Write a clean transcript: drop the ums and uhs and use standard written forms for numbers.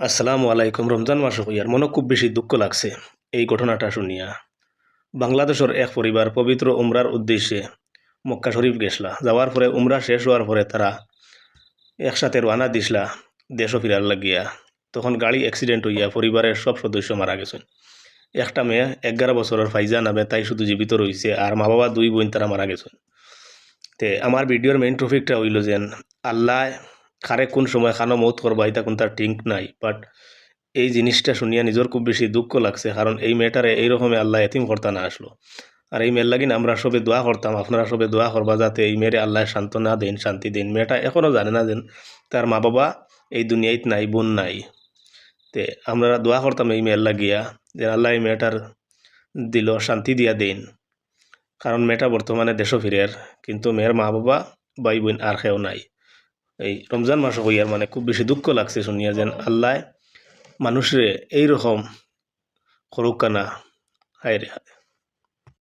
আসসালামু আলাইকুম। রমজান মাস হইয়ার মনে খুব বেশি দুঃখ লাগছে এই ঘটনাটা শুনিয়া। বাংলাদেশের এক পরিবার পবিত্র উমরার উদ্দেশ্যে মক্কা শরীফ গেছলা, যাওয়ার পরে উমরা শেষ হওয়ার পরে তারা একসাথে রওনা দিছলা দেশও ফিরার লাগিয়া। তখন গাড়ি অ্যাক্সিডেন্ট হইয়া পরিবারের সব সদস্য মারা গেছেন। একটা মেয়ে 11 বছরের ফাইজা নামে তাই শুধু জীবিত রয়েছে, আর মা বাবা দুই বোন তারা মারা গেছেন। তে আমার ভিডিওর মেইন টপিকটা হইল যেন আল্লাহ খারে কোন সময় খানো মৌত করবা এটা কোন তার ঠিক নাই, বাট এই জিনিসটা শুনিয়া নিজের খুব বেশি দুঃখ লাগছে, কারণ এই মেয়েটারে এইরকমে আল্লাহ এতিম করতে না আসলো। আর এই মেয়ের লাগিন আমরা সবে দোয়া করতাম, আপনারা সবে দোয়া করবা যাতে এই মেয়েরে আল্লাহ সান্ত্বনা দেন, শান্তি দেন। মেয়েটা এখনও জানে না যেন তার মা বাবা এই দুনিয়াত নাই, বোন নাই। তে আমরা দোয়া করতাম এই মেয়ের লাগিয়া যে আল্লাহ এই মেয়েটার দিল শান্তি দিয়া দেন, কারণ মেয়েটা বর্তমানে দেশও ফিরের, কিন্তু মেয়ের মা বাবা ভাই বোন আর কেউ নাই। এই রমজান মাস হইয়ার মানে খুব বেশি দুঃখ লাগছে শুনিয়া যেন আল্লাহ মানুষরে এইরকম করুক না। হায় রে হায়।